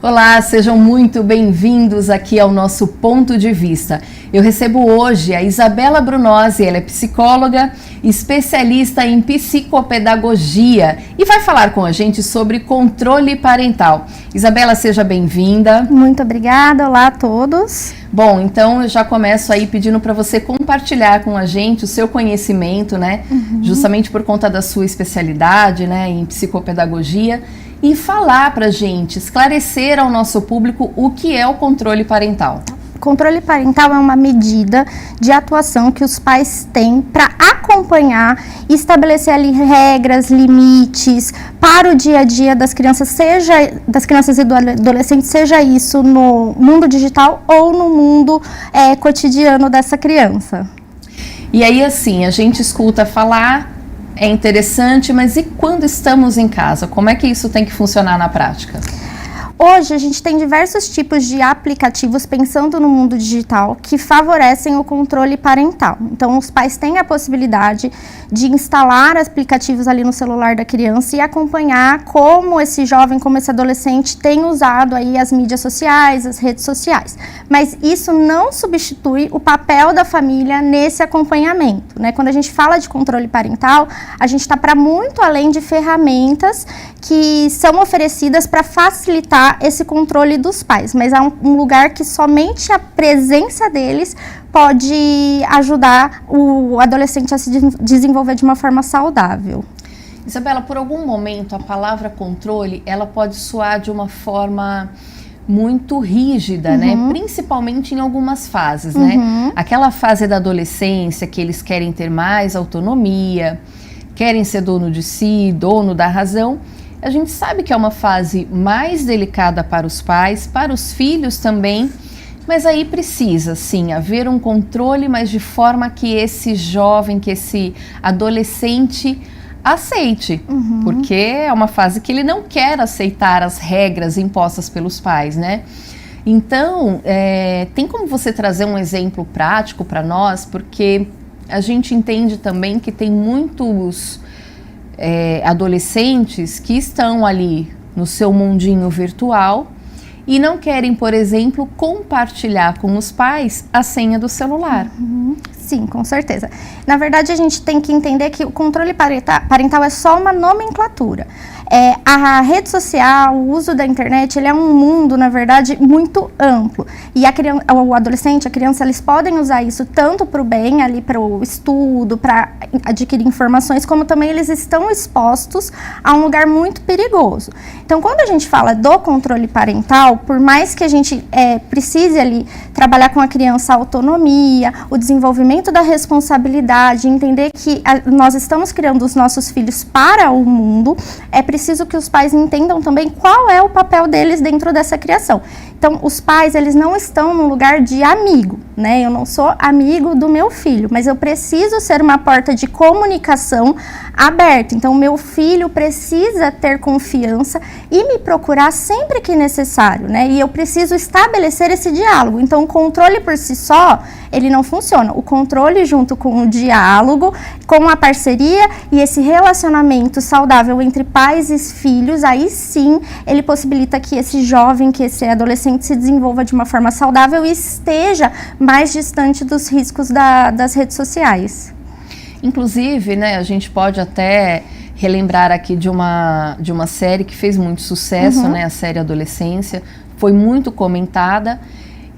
Olá, sejam muito bem-vindos aqui ao nosso Ponto de Vista. Eu recebo hoje a Isabela Brunozzi, ela é psicóloga, especialista em psicopedagogia e vai falar com a gente sobre controle parental. Isabela, seja bem-vinda. Muito obrigada, olá a todos. Bom, então eu já começo aí pedindo para você compartilhar com a gente o seu conhecimento, né? Justamente por conta da sua especialidade, né, em psicopedagogia. E falar pra gente, esclarecer ao nosso público o que é o controle parental. Controle parental é uma medida de atuação que os pais têm para acompanhar e estabelecer ali regras, limites para o dia a dia das crianças, seja das crianças e do adolescente, seja isso no mundo digital ou no mundo cotidiano dessa criança. E aí, assim, a gente escuta falar, é interessante, mas e quando estamos em casa? Como é que isso tem que funcionar na prática? Hoje a gente tem diversos tipos de aplicativos pensando no mundo digital que favorecem o controle parental. Então os pais têm a possibilidade de instalar aplicativos ali no celular da criança e acompanhar como esse jovem, como esse adolescente tem usado aí as mídias sociais, as redes sociais. Mas isso não substitui o papel da família nesse acompanhamento, né? Quando a gente fala de controle parental, a gente está para muito além de ferramentas que são oferecidas para facilitar esse controle dos pais, mas há um lugar que somente a presença deles pode ajudar o adolescente a se desenvolver de uma forma saudável. Isabela, por algum momento a palavra controle, ela pode soar de uma forma muito rígida, né? Principalmente em algumas fases, né? Aquela fase da adolescência que eles querem ter mais autonomia, querem ser dono de si, dono da razão. A gente sabe que é uma fase mais delicada para os pais, para os filhos também, mas aí precisa, sim, haver um controle, mas de forma que esse jovem, que esse adolescente aceite, porque é uma fase que ele não quer aceitar as regras impostas pelos pais, né? Então, tem como você trazer um exemplo prático para nós, porque a gente entende também que tem muitos adolescentes que estão ali no seu mundinho virtual e não querem, por exemplo, compartilhar com os pais a senha do celular. Sim, com certeza. Na verdade, a gente tem que entender que o controle parental é só uma nomenclatura. A rede social, o uso da internet, ele é um mundo, na verdade, muito amplo. E o adolescente, a criança, eles podem usar isso tanto para o bem, ali para o estudo, para adquirir informações, como também eles estão expostos a um lugar muito perigoso. Então, quando a gente fala do controle parental, por mais que a gente precise ali trabalhar com a criança a autonomia, o desenvolvimento da responsabilidade, entender que nós estamos criando os nossos filhos para o mundo, é preciso que os pais entendam também qual é o papel deles dentro dessa criação. Então, os pais, eles não estão num lugar de amigo, né? Eu não sou amigo do meu filho, mas eu preciso ser uma porta de comunicação aberta. Então, o meu filho precisa ter confiança e me procurar sempre que necessário, né? E eu preciso estabelecer esse diálogo. Então, o controle por si só, ele não funciona. O controle junto com o diálogo, com a parceria e esse relacionamento saudável entre pais e filhos, aí sim, ele possibilita que esse jovem, que esse adolescente se desenvolva de uma forma saudável e esteja mais distante dos riscos das redes sociais. Inclusive, né, a gente pode até relembrar aqui de uma série que fez muito sucesso, né, a série Adolescência, foi muito comentada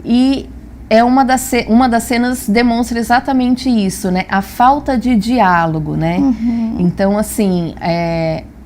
e uma das cenas demonstra exatamente isso, né, a falta de diálogo, né? Então, assim,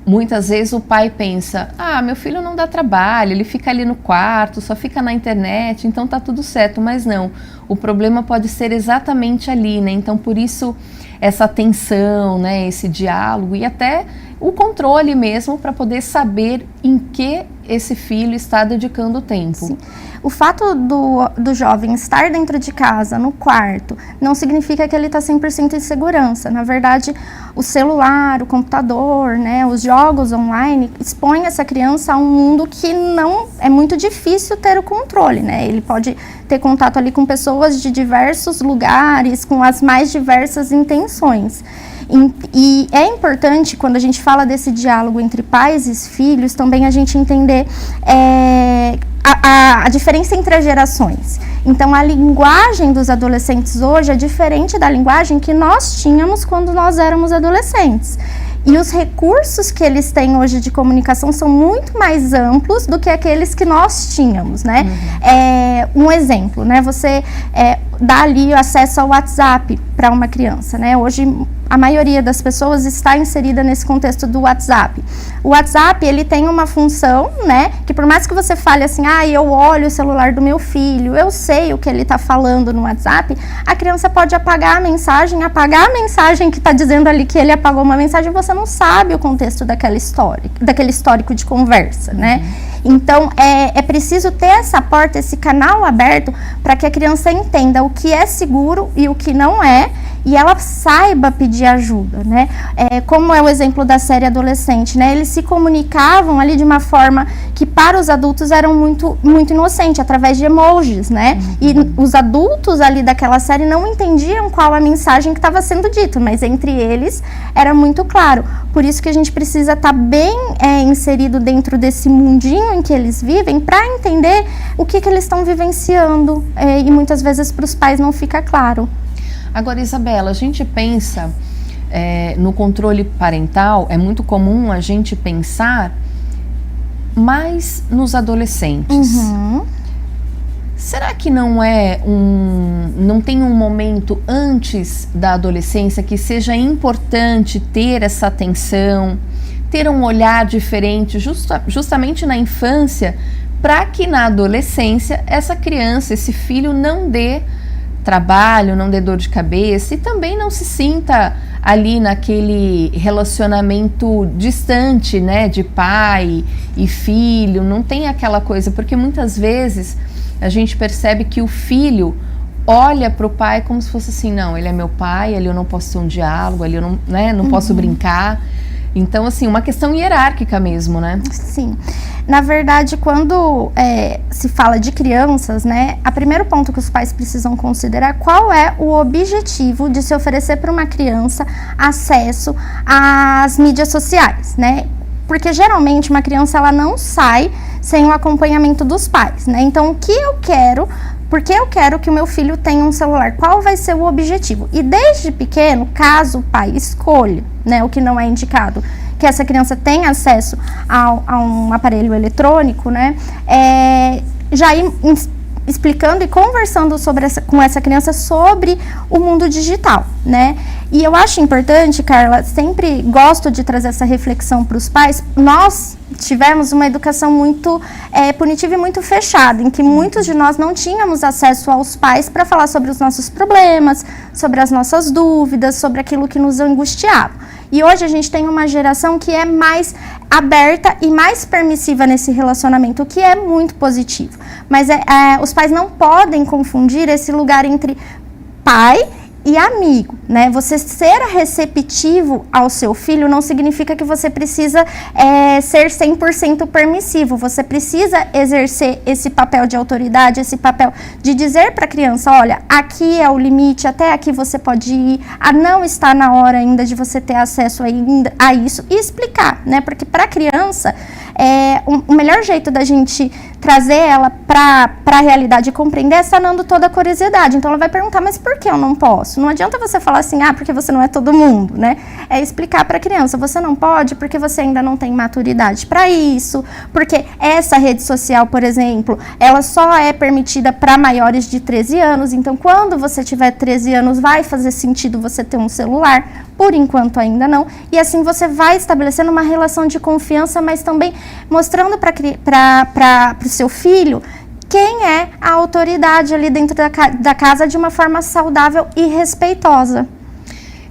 muitas vezes o pai pensa, meu filho não dá trabalho, ele fica ali no quarto, só fica na internet, então tá tudo certo, mas não, o problema pode ser exatamente ali, né? Então, por isso, essa atenção, né, esse diálogo e até o controle mesmo para poder saber em que esse filho está dedicando o tempo. Sim. O fato do jovem estar dentro de casa, no quarto, não significa que ele está 100% em segurança. Na verdade, o celular, o computador, né, os jogos online expõem essa criança a um mundo que não é muito difícil ter o controle, né? Ele pode ter contato ali com pessoas de diversos lugares, com as mais diversas intenções. E é importante, quando a gente fala desse diálogo entre pais e filhos, também a gente entender a diferença entre as gerações. Então, a linguagem dos adolescentes hoje é diferente da linguagem que nós tínhamos quando nós éramos adolescentes. E os recursos que eles têm hoje de comunicação são muito mais amplos do que aqueles que nós tínhamos, né? Um exemplo, né? Você dá ali acesso ao WhatsApp para uma criança, né? Hoje, a maioria das pessoas está inserida nesse contexto do WhatsApp. O WhatsApp, ele tem uma função, né? Que por mais que você fale assim, eu olho o celular do meu filho, eu sei o que ele está falando no WhatsApp, a criança pode apagar a mensagem que está dizendo ali que ele apagou uma mensagem, você não sabe o contexto daquele histórico de conversa, né? Então, é preciso ter essa porta, esse canal aberto, para que a criança entenda o que é seguro e o que não é, e ela saiba pedir ajuda, né? Como é o exemplo da série Adolescente, né? Eles se comunicavam ali de uma forma que para os adultos eram muito, muito inocente, através de emojis, né? E os adultos ali daquela série não entendiam qual a mensagem que estava sendo dita, mas entre eles era muito claro. Por isso que a gente precisa estar bem inserido dentro desse mundinho em que eles vivem para entender o que eles estão vivenciando, e muitas vezes para os pais não fica claro. Agora, Isabela, a gente pensa no controle parental, é muito comum a gente pensar mais nos adolescentes. Será que não tem um momento antes da adolescência que seja importante ter essa atenção, ter um olhar diferente justamente na infância, para que na adolescência essa criança, esse filho não dê trabalho, não dê dor de cabeça e também não se sinta ali naquele relacionamento distante, né, de pai e filho, não tem aquela coisa, porque muitas vezes a gente percebe que o filho olha para o pai como se fosse assim, não, ele é meu pai, ali eu não posso ter um diálogo, ali eu não, né, não posso brincar. Então, assim, uma questão hierárquica mesmo, né? Sim. Na verdade, quando se fala de crianças, né, o primeiro ponto que os pais precisam considerar qual é o objetivo de se oferecer para uma criança acesso às mídias sociais, né? Porque geralmente uma criança ela não sai sem o acompanhamento dos pais, né? Então, o que eu quero? Porque eu quero que o meu filho tenha um celular. Qual vai ser o objetivo? E desde pequeno, caso o pai escolha, né, o que não é indicado, que essa criança tenha acesso a um aparelho eletrônico, né, já ir explicando e conversando com essa criança sobre o mundo digital, né? E eu acho importante, Carla, sempre gosto de trazer essa reflexão para os pais. Nós tivemos uma educação muito punitiva e muito fechada, em que muitos de nós não tínhamos acesso aos pais para falar sobre os nossos problemas, sobre as nossas dúvidas, sobre aquilo que nos angustiava. E hoje a gente tem uma geração que é mais aberta e mais permissiva nesse relacionamento, o que é muito positivo. Mas os pais não podem confundir esse lugar entre pai e amigo, né? Você ser receptivo ao seu filho não significa que você precisa ser 100% permissivo. Você precisa exercer esse papel de autoridade, esse papel de dizer para a criança, olha, aqui é o limite, até aqui você pode ir, não está na hora ainda de você ter acesso ainda a isso, e explicar, né? Porque para a criança, o melhor jeito da gente trazer ela para a realidade e compreender é sanando toda a curiosidade. Então ela vai perguntar, mas por que eu não posso? Não adianta você falar assim, porque você não é todo mundo, né? É explicar para a criança, você não pode porque você ainda não tem maturidade para isso, porque essa rede social, por exemplo, ela só é permitida para maiores de 13 anos, então quando você tiver 13 anos vai fazer sentido você ter um celular, por enquanto ainda não, e assim você vai estabelecendo uma relação de confiança, mas também mostrando para o seu filho quem é a autoridade ali dentro da casa de uma forma saudável e respeitosa.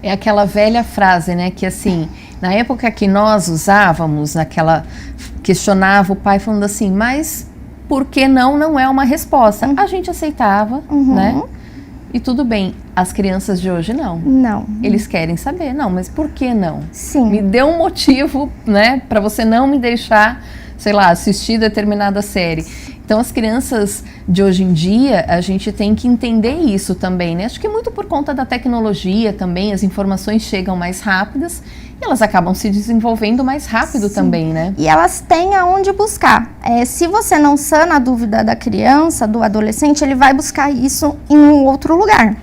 É aquela velha frase, né, que assim, na época que nós usávamos, questionava o pai falando assim, mas por que não é uma resposta? A gente aceitava, né? E tudo bem, as crianças de hoje não. Não. Eles querem saber, não, mas por que não? Sim. Me dê um motivo, né, para você não me deixar, sei lá, assistir determinada série. Então, as crianças de hoje em dia, a gente tem que entender isso também, né? Acho que muito por conta da tecnologia também, as informações chegam mais rápidas E elas acabam se desenvolvendo mais rápido também, né? E elas têm aonde buscar. Se você não sana a dúvida da criança, do adolescente, ele vai buscar isso em um outro lugar.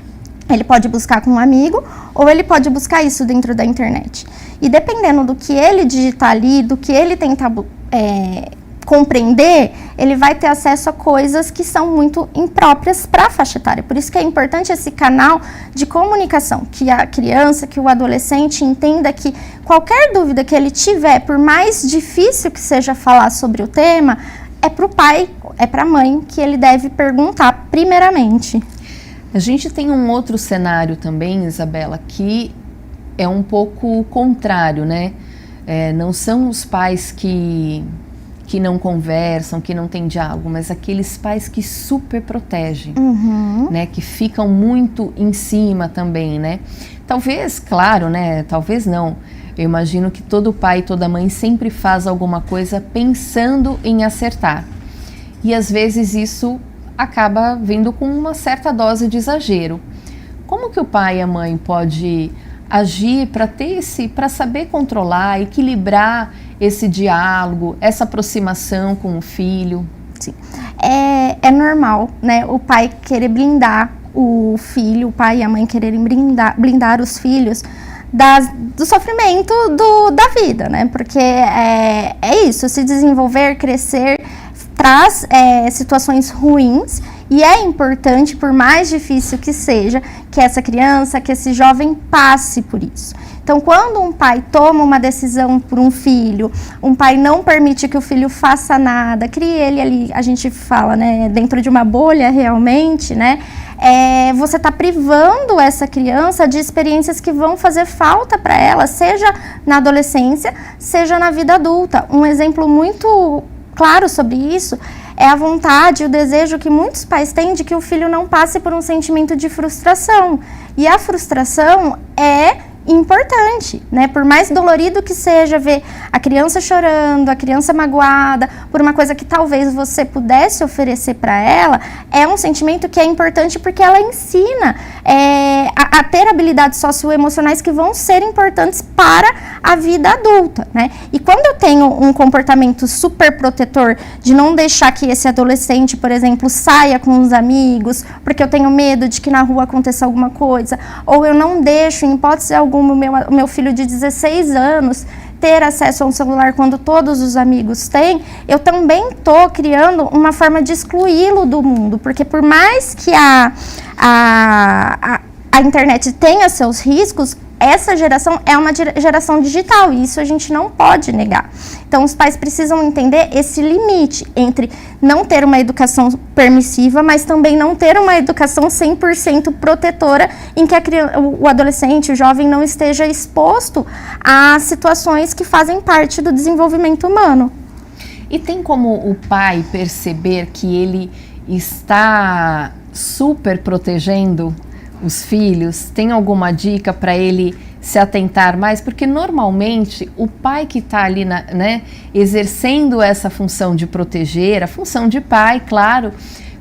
Ele pode buscar com um amigo ou ele pode buscar isso dentro da internet. E dependendo do que ele digitar ali, do que ele tentar compreender, ele vai ter acesso a coisas que são muito impróprias para a faixa etária. Por isso que é importante esse canal de comunicação, que a criança, que o adolescente entenda que qualquer dúvida que ele tiver, por mais difícil que seja falar sobre o tema, é para o pai, é para a mãe que ele deve perguntar primeiramente. A gente tem um outro cenário também, Isabela, que é um pouco contrário, né? Não são os pais que não conversam, que não têm diálogo, mas aqueles pais que super protegem, né? Que ficam muito em cima também, né? Talvez, claro, né? Talvez não. Eu imagino que todo pai e toda mãe sempre faz alguma coisa pensando em acertar. E às vezes isso acaba vindo com uma certa dose de exagero. Como que o pai e a mãe pode agir para saber controlar, equilibrar esse diálogo, essa aproximação com o filho? Sim. É normal, né, o pai querer blindar o filho, o pai e a mãe quererem blindar os filhos do sofrimento da vida, né? Porque é isso, se desenvolver, crescer, traz situações ruins. E é importante, por mais difícil que seja, que essa criança, que esse jovem passe por isso. Então, quando um pai toma uma decisão por um filho, um pai não permite que o filho faça nada, crie ele ali, a gente fala, né, dentro de uma bolha realmente, né, você está privando essa criança de experiências que vão fazer falta para ela, seja na adolescência, seja na vida adulta. Um exemplo muito claro sobre isso é a vontade, o desejo que muitos pais têm de que o filho não passe por um sentimento de frustração. E a frustração é importante, né? Por mais dolorido que seja ver a criança chorando, a criança magoada, por uma coisa que talvez você pudesse oferecer para ela, é um sentimento que é importante porque ela ensina a ter habilidades socioemocionais que vão ser importantes para a vida adulta, né? E quando eu tenho um comportamento super protetor de não deixar que esse adolescente, por exemplo, saia com os amigos, porque eu tenho medo de que na rua aconteça alguma coisa, ou eu não deixo, em hipótese alguma, o meu filho de 16 anos ter acesso a um celular quando todos os amigos têm, eu também estou criando uma forma de excluí-lo do mundo, porque por mais que a internet tenha seus riscos, essa geração é uma geração digital e isso a gente não pode negar. Então, os pais precisam entender esse limite entre não ter uma educação permissiva, mas também não ter uma educação 100% protetora em que o adolescente, o jovem, não esteja exposto a situações que fazem parte do desenvolvimento humano. E tem como o pai perceber que ele está super protegendo os filhos? Tem alguma dica para ele se atentar mais? Porque normalmente o pai que está ali, né, exercendo essa função de proteger, a função de pai, claro,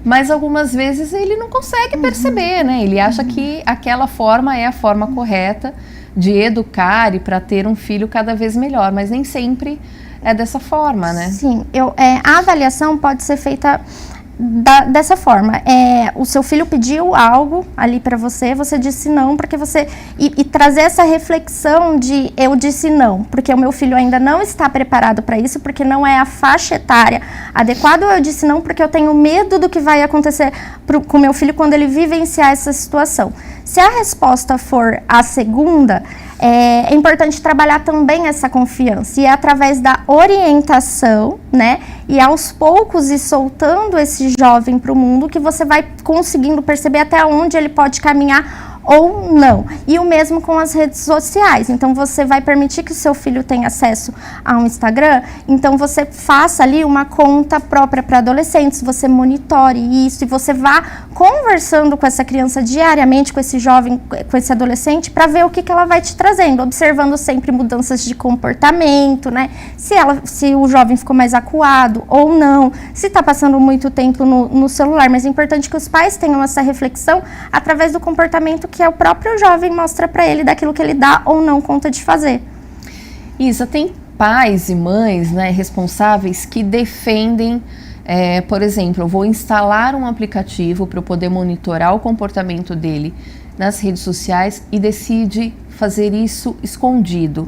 mas algumas vezes ele não consegue perceber, né? Ele acha que aquela forma é a forma correta de educar e para ter um filho cada vez melhor, mas nem sempre é dessa forma, né? Sim, a avaliação pode ser feita dessa forma. O seu filho pediu algo ali para você disse não, porque você... E trazer essa reflexão de eu disse não, porque o meu filho ainda não está preparado para isso, porque não é a faixa etária adequada, ou eu disse não porque eu tenho medo do que vai acontecer com o meu filho quando ele vivenciar essa situação. Se a resposta for a segunda, é importante trabalhar também essa confiança, e é através da orientação, né, e aos poucos ir soltando esse jovem para o mundo que você vai conseguindo perceber até onde ele pode caminhar ou não. E o mesmo com as redes sociais. Então, você vai permitir que o seu filho tenha acesso a um Instagram, então você faça ali uma conta própria para adolescentes, você monitore isso e você vá conversando com essa criança diariamente, com esse jovem, com esse adolescente, para ver o que ela vai te trazendo, observando sempre mudanças de comportamento, né? Se o jovem ficou mais acuado ou não, se está passando muito tempo no celular, mas é importante que os pais tenham essa reflexão através do comportamento que o próprio jovem mostra para ele, daquilo que ele dá ou não conta de fazer. Isa, tem pais e mães, né, responsáveis que defendem, por exemplo, eu vou instalar um aplicativo para eu poder monitorar o comportamento dele nas redes sociais e decide fazer isso escondido.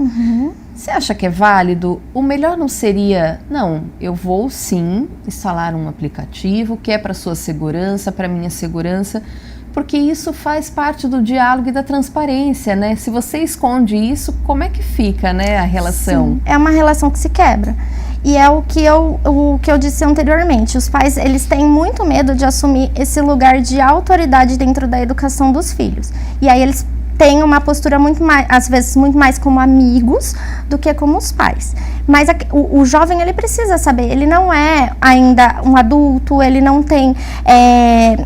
Você acha que é válido? O melhor não seria, não, eu vou sim instalar um aplicativo que é para sua segurança, para minha segurança, porque isso faz parte do diálogo e da transparência, né? Se você esconde isso, como é que fica, né, a relação? Sim, é uma relação que se quebra. E é o que eu disse anteriormente, os pais, eles têm muito medo de assumir esse lugar de autoridade dentro da educação dos filhos. E aí eles têm uma postura muito mais, às vezes, muito mais como amigos do que como os pais. Mas o jovem, ele precisa saber, ele não é ainda um adulto, ele não tem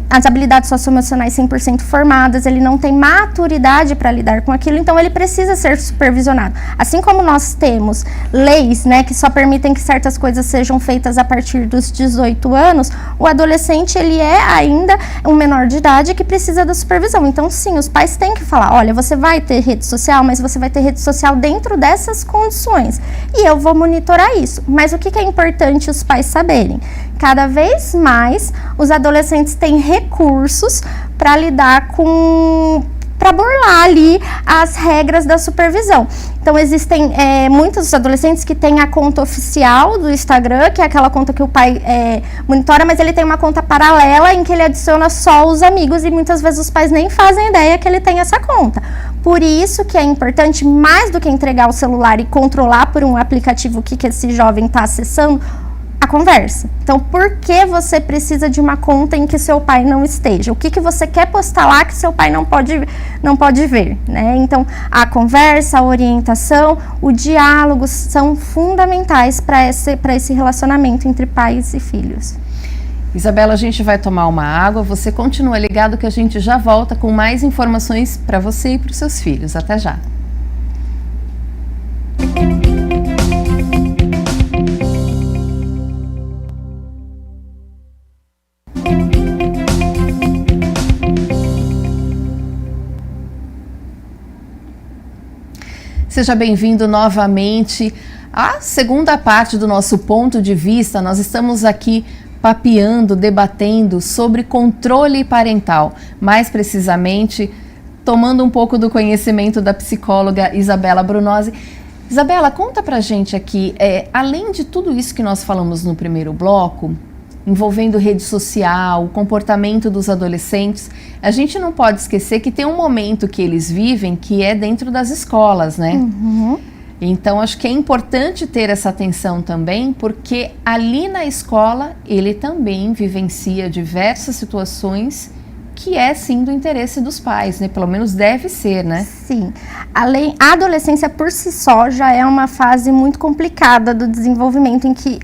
as habilidades socioemocionais 100% formadas, ele não tem maturidade para lidar com aquilo, então ele precisa ser supervisionado. Assim como nós temos leis, né, que só permitem que certas coisas sejam feitas a partir dos 18 anos, o adolescente, ele é ainda um menor de idade que precisa da supervisão. Então, sim, os pais têm que falar, olha, você vai ter rede social, mas você vai ter rede social dentro dessas condições. E eu vou monitorar isso. Mas o que é importante os pais saberem? Cada vez mais os adolescentes têm recursos para lidar com... para burlar ali as regras da supervisão. Então, existem muitos adolescentes que têm a conta oficial do Instagram, que é aquela conta que o pai monitora, mas ele tem uma conta paralela em que ele adiciona só os amigos e muitas vezes os pais nem fazem ideia que ele tem essa conta. Por isso que é importante, mais do que entregar o celular e controlar por um aplicativo o que esse jovem está acessando, a conversa. Então, por que você precisa de uma conta em que seu pai não esteja? O que você quer postar lá que seu pai não pode ver, né? Então, a conversa, a orientação, o diálogo são fundamentais para esse relacionamento entre pais e filhos. Isabela, a gente vai tomar uma água, você continua ligado que a gente já volta com mais informações para você e para os seus filhos. Até já. Seja bem-vindo novamente à segunda parte do nosso ponto de vista. Nós estamos aqui papeando, debatendo sobre controle parental, mais precisamente tomando um pouco do conhecimento da psicóloga Isabela Brunozzi. Isabela, conta pra gente aqui, além de tudo isso que nós falamos no primeiro bloco, envolvendo rede social, o comportamento dos adolescentes, a gente não pode esquecer que tem um momento que eles vivem que é dentro das escolas, né? Então, acho que é importante ter essa atenção também, porque ali na escola ele também vivencia diversas situações que é sim do interesse dos pais, né? Pelo menos deve ser, né? Sim. A adolescência por si só já é uma fase muito complicada do desenvolvimento em que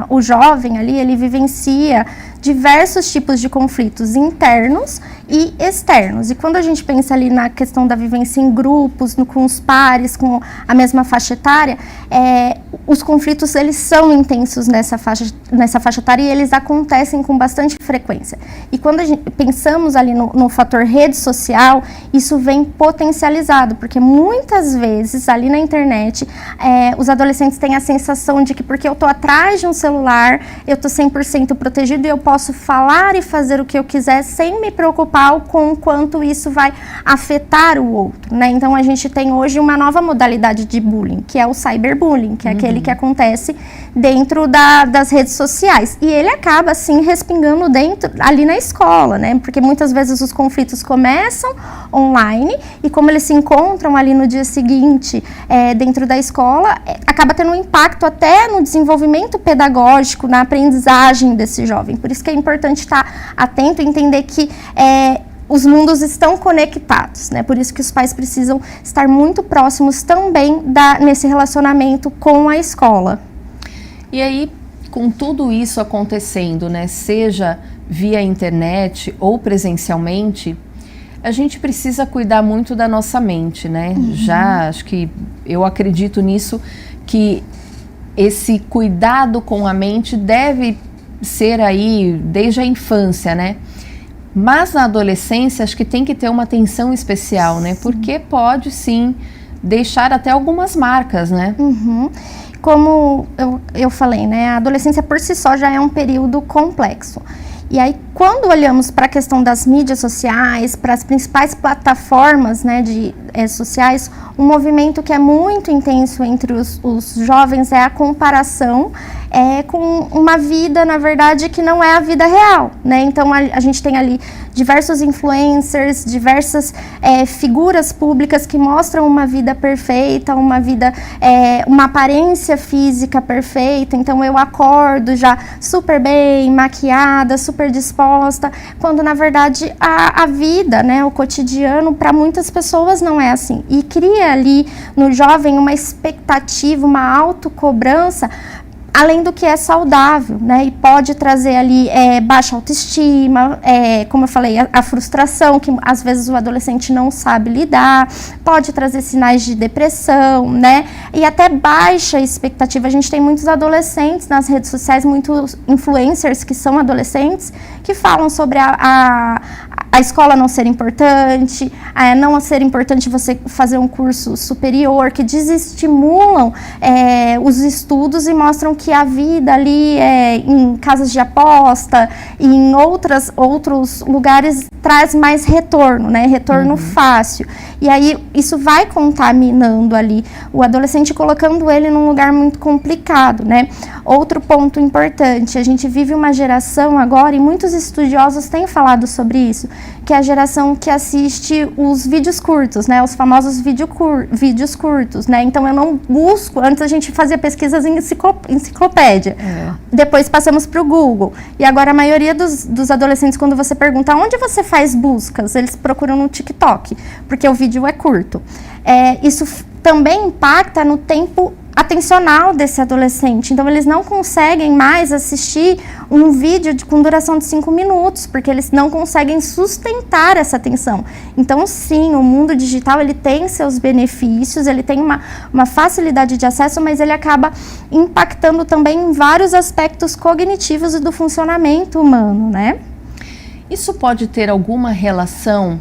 o jovem ali, ele vivencia diversos tipos de conflitos internos e externos. E quando a gente pensa ali na questão da vivência em grupos, com os pares, com a mesma faixa etária, os conflitos, eles são intensos nessa faixa etária e eles acontecem com bastante frequência. E quando pensamos ali no fator rede social, isso vem potencializado, porque muitas vezes ali na internet, os adolescentes têm a sensação de que porque eu estou atrás de um celular, eu estou 100% protegido e eu posso falar e fazer o que eu quiser sem me preocupar com o quanto isso vai afetar o outro, né? Então, a gente tem hoje uma nova modalidade de bullying, que é o cyberbullying, que é aquele que acontece dentro das redes sociais. E ele acaba, assim, respingando ali na escola, né? Porque muitas vezes os conflitos começam online e como eles se encontram ali no dia seguinte dentro da escola, acaba tendo um impacto até no desenvolvimento pedagógico, na aprendizagem desse jovem. Por isso que é importante estar atento e entender que os mundos estão conectados, né? Por isso que os pais precisam estar muito próximos também nesse relacionamento com a escola. E aí, com tudo isso acontecendo, né, seja via internet ou presencialmente, a gente precisa cuidar muito da nossa mente, né? Já, acho que eu acredito nisso, que esse cuidado com a mente deve ser aí desde a infância, né? Mas na adolescência acho que tem que ter uma atenção especial, né? Porque pode sim deixar até algumas marcas, né? Como eu falei, né, a adolescência por si só já é um período complexo. E aí, quando olhamos para a questão das mídias sociais, para as principais plataformas, né, sociais, um movimento que é muito intenso entre os jovens é a comparação com uma vida, na verdade, que não é a vida real, né? Então, a gente tem ali diversos influencers, diversas figuras públicas que mostram uma vida perfeita, uma vida, uma aparência física perfeita. Então, eu acordo já super bem, maquiada, super disposta, quando, na verdade, a vida, né, o cotidiano, para muitas pessoas não é assim. E cria ali no jovem uma expectativa, uma autocobrança, além do que é saudável, né? E pode trazer ali baixa autoestima, como eu falei, a frustração, que às vezes o adolescente não sabe lidar, pode trazer sinais de depressão, né? E até baixa expectativa. A gente tem muitos adolescentes nas redes sociais, muitos influencers que são adolescentes, que falam sobre a escola não ser importante, não ser importante você fazer um curso superior, que desestimulam os estudos e mostram que a vida ali em casas de aposta e em outros lugares traz mais retorno, né? Retorno fácil. E aí isso vai contaminando ali o adolescente, colocando ele num lugar muito complicado, né? Outro ponto importante, a gente vive uma geração agora, e muitos estudiosos têm falado sobre isso, que é a geração que assiste os vídeos curtos, né? Os famosos vídeos curtos, né? Então eu não busco, antes a gente fazia pesquisas em enciclopédia, depois passamos para o Google, e agora a maioria dos adolescentes, quando você pergunta onde você faz buscas, eles procuram no TikTok, porque o vídeo é curto. Isso também impacta no tempo atencional desse adolescente. Então, eles não conseguem mais assistir um vídeo com duração de 5 minutos, porque eles não conseguem sustentar essa atenção. Então, sim, o mundo digital, ele tem seus benefícios, ele tem uma facilidade de acesso, mas ele acaba impactando também em vários aspectos cognitivos e do funcionamento humano, né? Isso pode ter alguma relação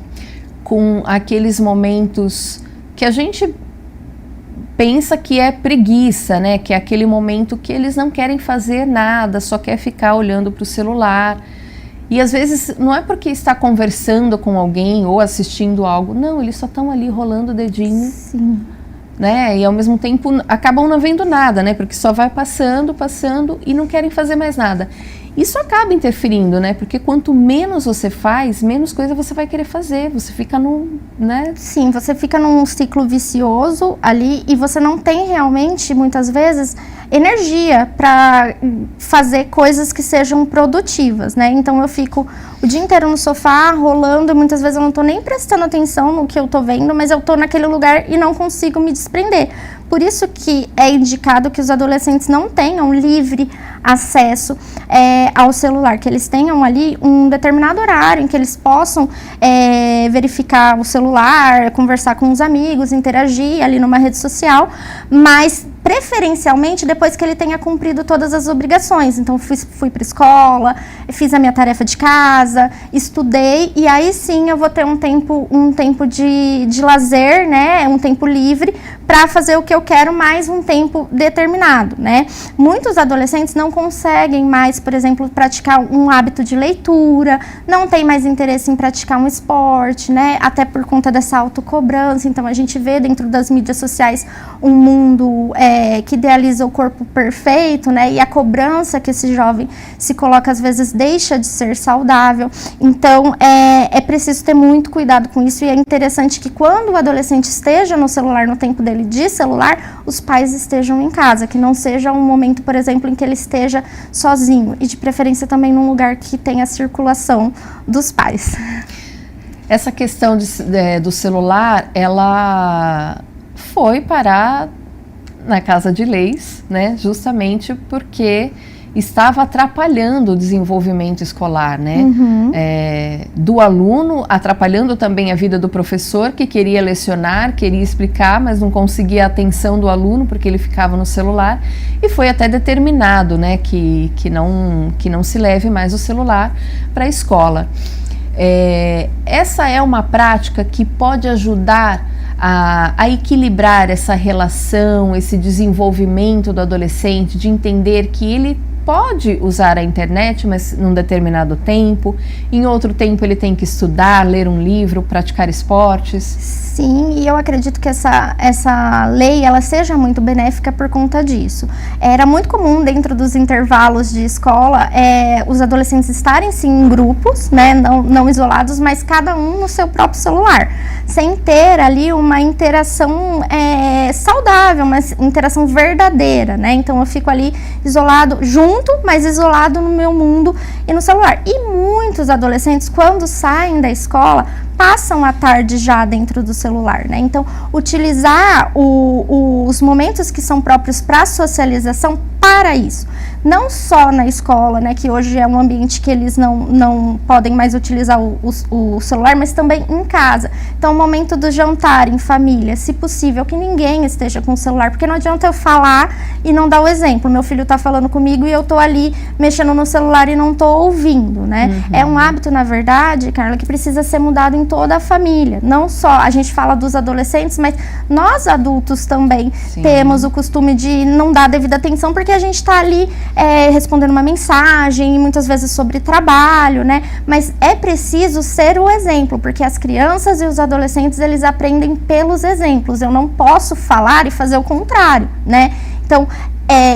com aqueles momentos que a gente pensa que é preguiça, né? Que é aquele momento que eles não querem fazer nada, só quer ficar olhando para o celular. E às vezes não é porque está conversando com alguém ou assistindo algo, não, eles só estão ali rolando o dedinho. Sim. Né? E ao mesmo tempo acabam não vendo nada, né? Porque só vai passando e não querem fazer mais nada. Isso acaba interferindo, né? Porque quanto menos você faz, menos coisa você vai querer fazer. Você fica né? Sim, você fica num ciclo vicioso ali e você não tem realmente, muitas vezes, energia para fazer coisas que sejam produtivas, né? Então eu fico o dia inteiro no sofá, rolando, e muitas vezes eu não tô nem prestando atenção no que eu tô vendo, mas eu tô naquele lugar e não consigo me desprender. Por isso que é indicado que os adolescentes não tenham livre acesso ao celular, que eles tenham ali um determinado horário em que eles possam verificar o celular, conversar com os amigos, interagir ali numa rede social, mas preferencialmente depois que ele tenha cumprido todas as obrigações. Então fui para a escola, fiz a minha tarefa de casa, estudei, e aí sim eu vou ter um tempo de lazer, né? Um tempo livre para fazer o que eu quero, mais um tempo determinado, né? Muitos adolescentes não conseguem mais, por exemplo, praticar um hábito de leitura, não tem mais interesse em praticar um esporte, né? Até por conta dessa autocobrança. Então a gente vê dentro das mídias sociais um mundo que idealiza o corpo perfeito, né? E a cobrança que esse jovem se coloca às vezes deixa de ser saudável. Então é preciso ter muito cuidado com isso, e é interessante que quando o adolescente esteja no celular, no tempo dele de celular, os pais estejam em casa, que não seja um momento, por exemplo, em que ele esteja sozinho, e de preferência também num lugar que tenha circulação dos pais. Essa questão do celular, ela foi parar na Casa de Leis, né, justamente porque estava atrapalhando o desenvolvimento escolar, né? Do aluno, atrapalhando também a vida do professor, que queria lecionar, queria explicar, mas não conseguia a atenção do aluno porque ele ficava no celular, e foi até determinado, né, que não se leve mais o celular para a escola. Essa é uma prática que pode ajudar a equilibrar essa relação, esse desenvolvimento do adolescente, de entender que ele pode usar a internet, mas num determinado tempo, em outro tempo ele tem que estudar, ler um livro, praticar esportes? Sim, e eu acredito que essa lei, ela seja muito benéfica por conta disso. Era muito comum dentro dos intervalos de escola, os adolescentes estarem sim em grupos, né, não isolados, mas cada um no seu próprio celular, sem ter ali uma interação saudável, uma interação verdadeira, né? Então eu fico ali isolado, mas isolado no meu mundo e no celular. E muitos adolescentes, quando saem da escola, passam a tarde já dentro do celular, né? Então, utilizar os momentos que são próprios para socialização para isso. Não só na escola, né, que hoje é um ambiente que eles não podem mais utilizar o celular, mas também em casa. Então, o momento do jantar em família, se possível, que ninguém esteja com o celular, porque não adianta eu falar e não dar o exemplo. Meu filho está falando comigo e eu estou ali mexendo no celular e não estou ouvindo, né? É um hábito, na verdade, Carla, que precisa ser mudado em toda a família. Não só, a gente fala dos adolescentes, mas nós adultos também temos o costume de não dar devida atenção, porque a gente está ali respondendo uma mensagem, muitas vezes sobre trabalho, né? Mas é preciso ser o exemplo, porque as crianças e os adolescentes, eles aprendem pelos exemplos. Eu não posso falar e fazer o contrário, né? Então,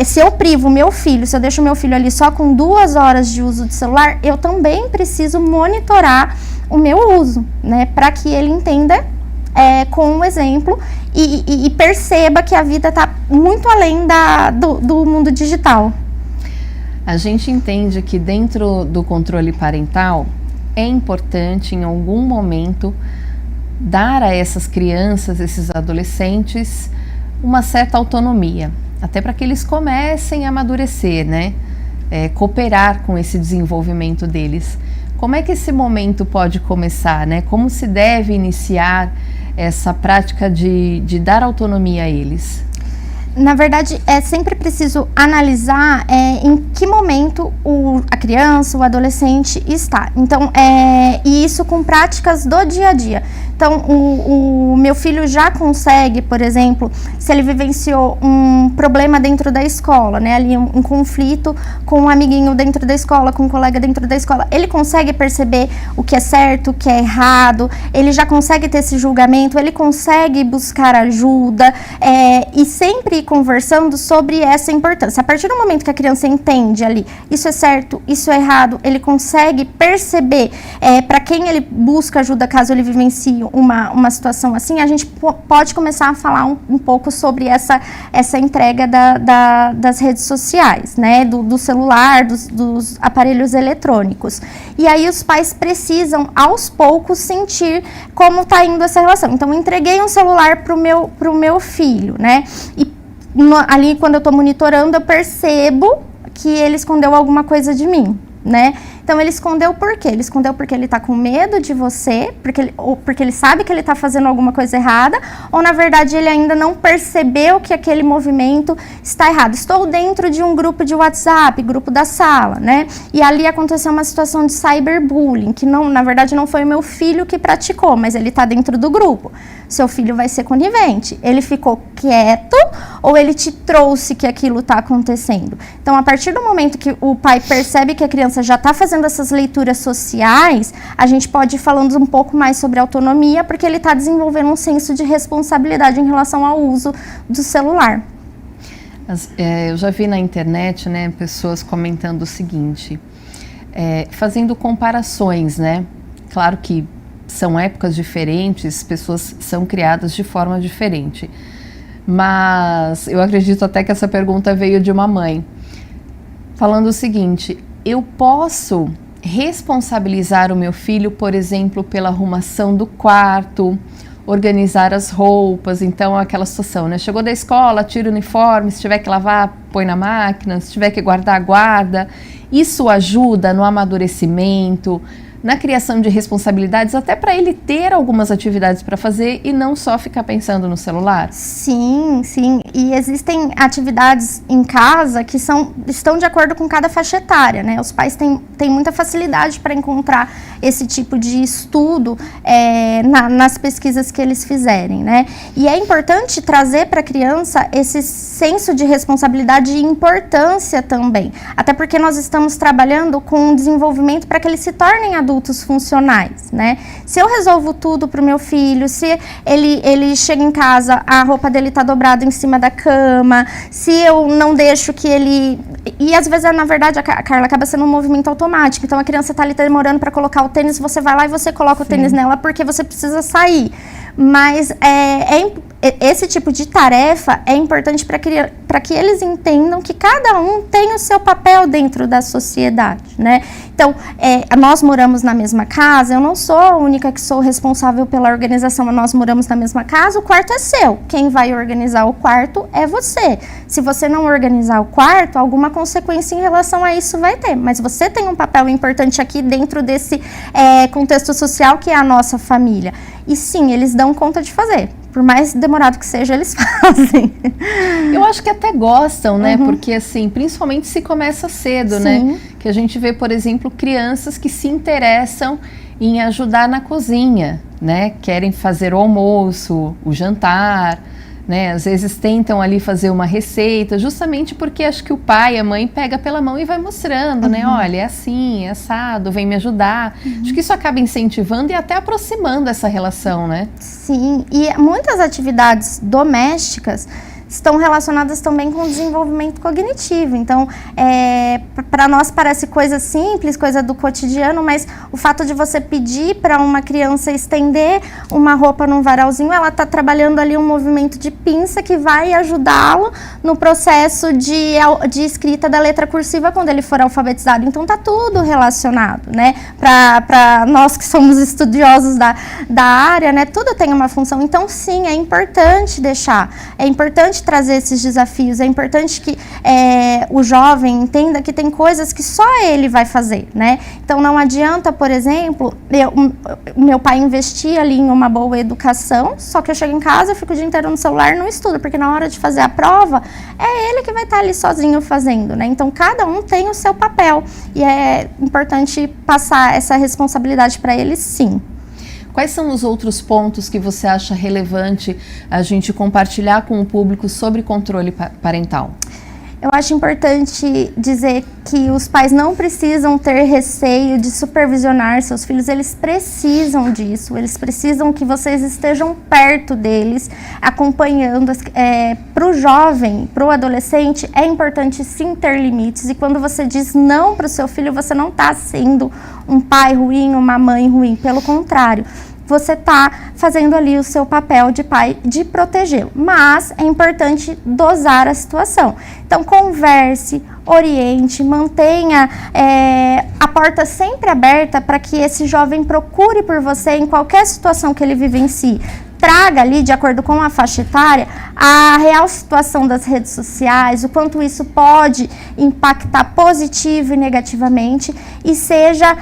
se eu privo meu filho, se eu deixo meu filho ali só com 2 horas de uso de celular, eu também preciso monitorar o meu uso, né? Para que ele entenda com um exemplo e perceba que a vida está muito além do mundo digital. A gente entende que dentro do controle parental é importante em algum momento dar a essas crianças, esses adolescentes, uma certa autonomia, até para que eles comecem a amadurecer, né? Cooperar com esse desenvolvimento deles. Como é que esse momento pode começar, né? Como se deve iniciar essa prática de dar autonomia a eles? Na verdade, é sempre preciso analisar em que momento a criança, o adolescente está. Então, e isso com práticas do dia a dia. Então, o meu filho já consegue, por exemplo, se ele vivenciou um problema dentro da escola, né, ali um conflito com um amiguinho dentro da escola, com um colega dentro da escola, ele consegue perceber o que é certo, o que é errado, ele já consegue ter esse julgamento, ele consegue buscar ajuda e sempre conversando sobre essa importância. A partir do momento que a criança entende ali, isso é certo, isso é errado, ele consegue perceber para quem ele busca ajuda caso ele vivencie uma situação assim, a gente pode começar a falar um pouco sobre essa entrega das redes sociais, né, do celular, dos aparelhos eletrônicos. E aí os pais precisam, aos poucos, sentir como está indo essa relação. Então, entreguei um celular pro meu filho, né, e ali quando eu estou monitorando, eu percebo que ele escondeu alguma coisa de mim, né? Então, ele escondeu por quê? Ele escondeu porque ele está com medo de você, porque ele sabe que ele está fazendo alguma coisa errada, ou, na verdade, ele ainda não percebeu que aquele movimento está errado. Estou dentro de um grupo de WhatsApp, grupo da sala, né? E ali aconteceu uma situação de cyberbullying, que não, na verdade, não foi o meu filho que praticou, mas ele está dentro do grupo. Seu filho vai ser conivente. Ele ficou quieto ou ele te trouxe que aquilo está acontecendo? Então, a partir do momento que o pai percebe que a criança já está fazendo essas leituras sociais, a gente pode ir falando um pouco mais sobre autonomia, porque ele está desenvolvendo um senso de responsabilidade em relação ao uso do celular. Eu já vi na internet, né, pessoas comentando o seguinte, fazendo comparações, né? Claro que são épocas diferentes, pessoas são criadas de forma diferente. Mas eu acredito até que essa pergunta veio de uma mãe, falando o seguinte: eu posso responsabilizar o meu filho, por exemplo, pela arrumação do quarto, organizar as roupas, então aquela situação, né? Chegou da escola, tira o uniforme, se tiver que lavar, põe na máquina, se tiver que guardar, guarda. Isso ajuda no amadurecimento, na criação de responsabilidades, até para ele ter algumas atividades para fazer e não só ficar pensando no celular? Sim, sim. E existem atividades em casa que estão de acordo com cada faixa etária, né? Os pais têm muita facilidade para encontrar esse tipo de estudo nas pesquisas que eles fizerem, né? E é importante trazer para a criança esse senso de responsabilidade e importância também, até porque nós estamos trabalhando com desenvolvimento para que eles se tornem adultos funcionais, né? Se eu resolvo tudo para o meu filho, se ele chega em casa, a roupa dele está dobrada em cima da cama, se eu não deixo que ele... E às vezes, na verdade, a Carla, acaba sendo um movimento automático. Então, a criança está ali demorando para colocar o tênis, você vai lá e você coloca o tênis nela porque você precisa sair. Mas esse tipo de tarefa é importante para que eles entendam que cada um tem o seu papel dentro da sociedade, né? Então, nós moramos na mesma casa, eu não sou a única que sou responsável pela organização, nós moramos na mesma casa, o quarto é seu. Quem vai organizar o quarto é você. Se você não organizar o quarto, alguma consequência em relação a isso vai ter. Mas você tem um papel importante aqui dentro desse contexto social que é a nossa família. E sim, eles dão conta de fazer. Por mais demorado que seja, eles fazem. Eu acho que até gostam, né? Porque, assim, principalmente se começa cedo, né? Que a gente vê, por exemplo, crianças que se interessam em ajudar na cozinha, né? Querem fazer o almoço, o jantar, né? Às vezes tentam ali fazer uma receita, justamente porque acho que o pai, a mãe pega pela mão e vai mostrando, né? Olha, é assim, é assado, vem me ajudar. Acho que isso acaba incentivando e até aproximando essa relação, né? Sim, e muitas atividades domésticas estão relacionadas também com o desenvolvimento cognitivo. Então, para nós parece coisa simples, coisa do cotidiano, mas o fato de você pedir para uma criança estender uma roupa num varalzinho, ela está trabalhando ali um movimento de pinça que vai ajudá-lo no processo de escrita da letra cursiva quando ele for alfabetizado. Então, está tudo relacionado, né? Para nós que somos estudiosos da área, né? Tudo tem uma função. Então, sim, é importante é importante trazer esses desafios, é importante que o jovem entenda que tem coisas que só ele vai fazer, né? Então não adianta, por exemplo, meu pai investir ali em uma boa educação, só que eu chego em casa, eu fico o dia inteiro no celular e não estudo, porque na hora de fazer a prova, é ele que vai estar ali sozinho fazendo, né? Então cada um tem o seu papel e é importante passar essa responsabilidade para eles, sim. Quais são os outros pontos que você acha relevante a gente compartilhar com o público sobre controle parental? Eu acho importante dizer que os pais não precisam ter receio de supervisionar seus filhos, eles precisam disso, eles precisam que vocês estejam perto deles, acompanhando. Para o jovem, para o adolescente, é importante sim ter limites, e quando você diz não para o seu filho, você não está sendo um pai ruim, uma mãe ruim, pelo contrário. Você está fazendo ali o seu papel de pai de protegê-lo, mas é importante dosar a situação. Então, converse, oriente, mantenha a porta sempre aberta para que esse jovem procure por você em qualquer situação que ele vivencie. Traga ali, de acordo com a faixa etária, a real situação das redes sociais, o quanto isso pode impactar positivo e negativamente, e seja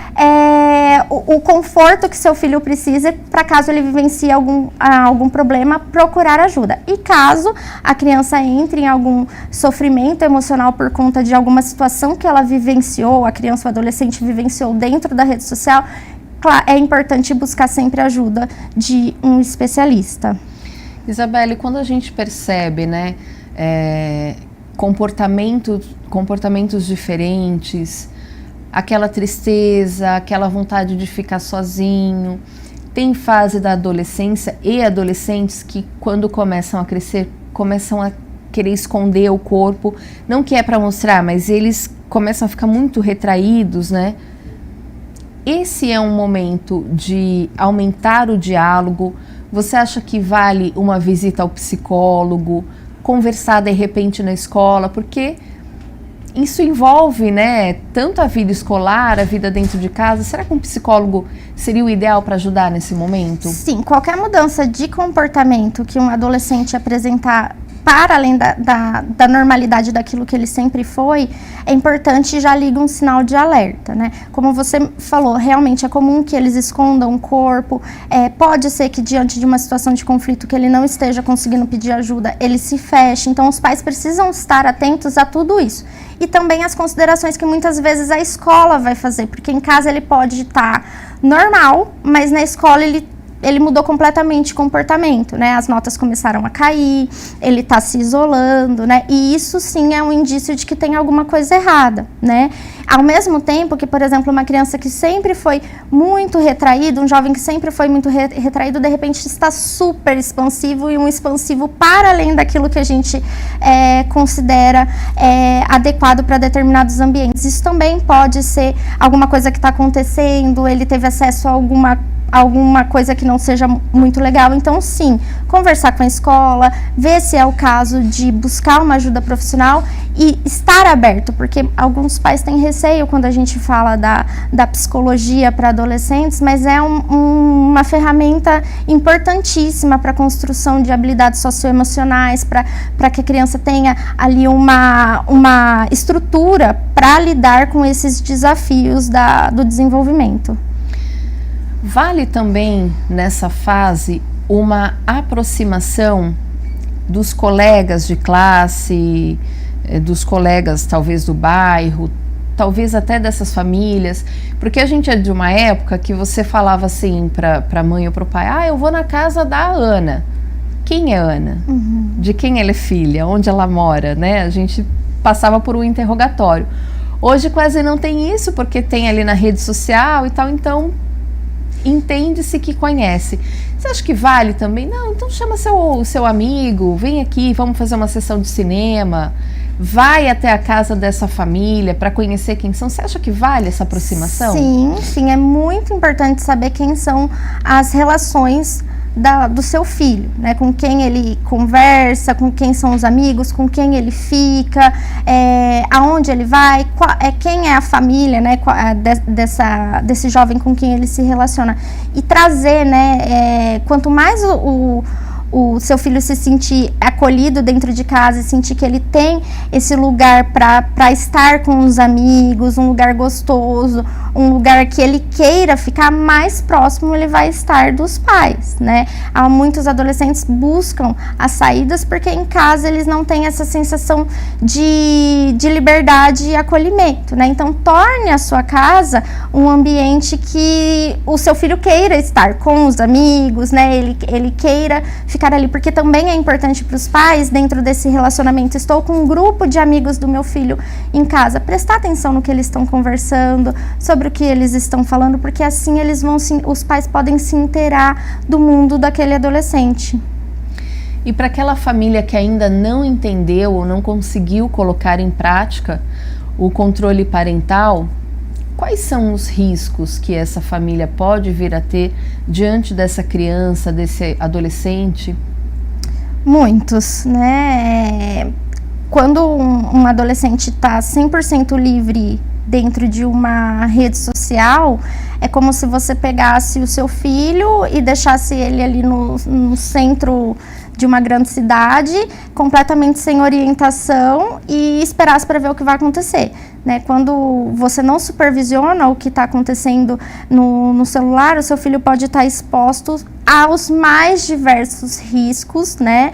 o conforto que seu filho precisa para caso ele vivencie algum problema, procurar ajuda. E caso a criança entre em algum sofrimento emocional por conta de alguma situação que ela vivenciou, a criança ou adolescente vivenciou dentro da rede social, é importante buscar sempre a ajuda de um especialista. Isabelle, quando a gente percebe, né, comportamentos diferentes, aquela tristeza, aquela vontade de ficar sozinho, tem fase da adolescência e adolescentes que, quando começam a crescer, começam a querer esconder o corpo, não que é para mostrar, mas eles começam a ficar muito retraídos, né? Esse é um momento de aumentar o diálogo. Você acha que vale uma visita ao psicólogo, conversar de repente na escola? Porque isso envolve, né, tanto a vida escolar, a vida dentro de casa. Será que um psicólogo seria o ideal para ajudar nesse momento? Sim, qualquer mudança de comportamento que um adolescente apresentar para além da normalidade daquilo que ele sempre foi, é importante e já liga um sinal de alerta, né? Como você falou, realmente é comum que eles escondam o corpo, pode ser que diante de uma situação de conflito que ele não esteja conseguindo pedir ajuda, ele se feche, então os pais precisam estar atentos a tudo isso. E também as considerações que muitas vezes a escola vai fazer, porque em casa ele pode estar normal, mas na escola ele mudou completamente de comportamento, né? As notas começaram a cair, ele está se isolando, né? E isso sim é um indício de que tem alguma coisa errada, né? Ao mesmo tempo que, por exemplo, uma criança que sempre foi muito retraída, um jovem que sempre foi muito retraído, de repente está super expansivo e um expansivo para além daquilo que a gente considera adequado para determinados ambientes. Isso também pode ser alguma coisa que está acontecendo, ele teve acesso a alguma coisa que não seja muito legal. Então, sim, conversar com a escola, ver se é o caso de buscar uma ajuda profissional e estar aberto, porque alguns pais têm receio quando a gente fala da psicologia para adolescentes, mas é uma ferramenta importantíssima para a construção de habilidades socioemocionais, para que a criança tenha ali uma estrutura para lidar com esses desafios do desenvolvimento. Vale também, nessa fase, uma aproximação dos colegas de classe, dos colegas talvez do bairro, talvez até dessas famílias, porque a gente é de uma época que você falava assim para a mãe ou para o pai, eu vou na casa da Ana. Quem é Ana? Uhum. De quem ela é filha? Onde ela mora, né? A gente passava por um interrogatório. Hoje quase não tem isso, porque tem ali na rede social e tal, então entende-se que conhece. Você acha que vale também? Não, então chama seu amigo, vem aqui, vamos fazer uma sessão de cinema, vai até a casa dessa família para conhecer quem são. Você acha que vale essa aproximação? Sim, é muito importante saber quem são as relações do seu filho, né? Com quem ele conversa, com quem são os amigos, com quem ele fica, aonde ele vai, quem é a família, né? Desse jovem com quem ele se relaciona. E trazer, né? Quanto mais o seu filho se sentir acolhido dentro de casa e sentir que ele tem esse lugar para estar com os amigos, um lugar gostoso, um lugar que ele queira ficar, mais próximo ele vai estar dos pais, né? Há muitos adolescentes buscam as saídas porque em casa eles não têm essa sensação de liberdade e acolhimento, né? Então torne a sua casa um ambiente que o seu filho queira estar com os amigos, né? Ele queira ficar ali, porque também é importante para os pais, dentro desse relacionamento, estou com um grupo de amigos do meu filho em casa, prestar atenção no que eles estão conversando, sobre o que eles estão falando, porque assim os pais podem se inteirar do mundo daquele adolescente. E para aquela família que ainda não entendeu ou não conseguiu colocar em prática o controle parental, quais são os riscos que essa família pode vir a ter diante dessa criança, desse adolescente? Muitos, né? Quando um adolescente está 100% livre dentro de uma rede social, é como se você pegasse o seu filho e deixasse ele ali no centro de uma grande cidade, completamente sem orientação, e esperasse para ver o que vai acontecer, né? Quando você não supervisiona o que está acontecendo no celular, o seu filho pode estar exposto aos mais diversos riscos, né?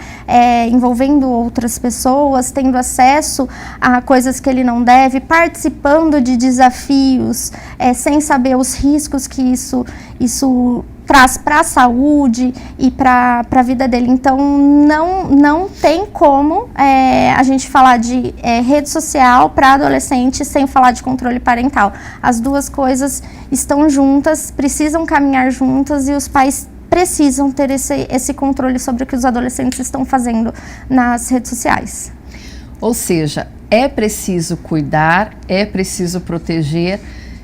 Envolvendo outras pessoas, tendo acesso a coisas que ele não deve, participando de desafios, sem saber os riscos que isso traz para a saúde e para a vida dele. Então, não tem como a gente falar de rede social para adolescente sem falar de controle parental. As duas coisas estão juntas, precisam caminhar juntas, e os pais precisam ter esse controle sobre o que os adolescentes estão fazendo nas redes sociais. Ou seja, é preciso cuidar, é preciso proteger,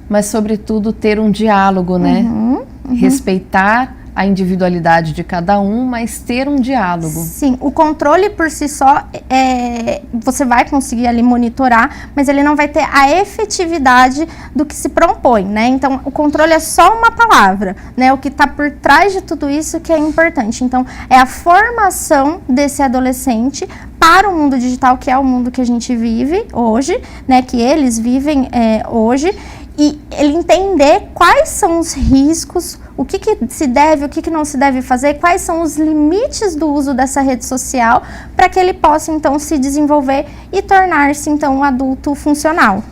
mas sobretudo ter um diálogo, né? Respeitar a individualidade de cada um, mas ter um diálogo. Sim, o controle por si só, você vai conseguir ali monitorar, mas ele não vai ter a efetividade do que se propõe, né? Então, o controle é só uma palavra, né? O que está por trás de tudo isso que é importante. Então, é a formação desse adolescente para o mundo digital, que é o mundo que a gente vive hoje, né? Que eles vivem hoje, e ele entender quais são os riscos, o que se deve, o que não se deve fazer, quais são os limites do uso dessa rede social, para que ele possa, então, se desenvolver e tornar-se, então, um adulto funcional.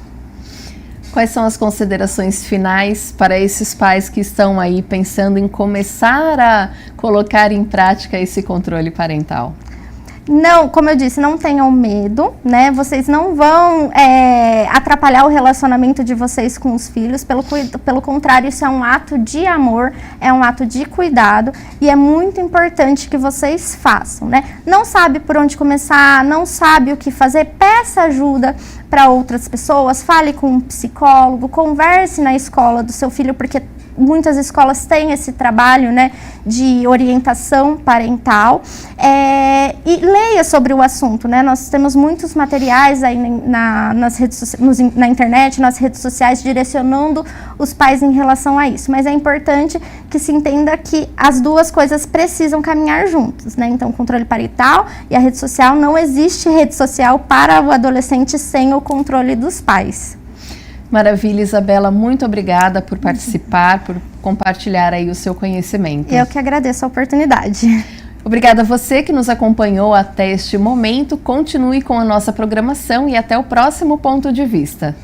Quais são as considerações finais para esses pais que estão aí pensando em começar a colocar em prática esse controle parental? Não, como eu disse, não tenham medo, né? Vocês não vão atrapalhar o relacionamento de vocês com os filhos, pelo contrário, isso é um ato de amor, é um ato de cuidado e é muito importante que vocês façam, né? Não sabe por onde começar, não sabe o que fazer, peça ajuda para outras pessoas, fale com um psicólogo, converse na escola do seu filho, porque muitas escolas têm esse trabalho, né, de orientação parental, e leia sobre o assunto, né? Nós temos muitos materiais aí nas redes na internet, nas redes sociais, direcionando os pais em relação a isso, mas é importante que se entenda que as duas coisas precisam caminhar juntas, né? Então, o controle parental e a rede social, não existe rede social para o adolescente sem o controle dos pais. Maravilha, Isabela, muito obrigada por participar, por compartilhar aí o seu conhecimento. Eu que agradeço a oportunidade. Obrigada a você que nos acompanhou até este momento. Continue com a nossa programação e até o próximo Ponto de Vista.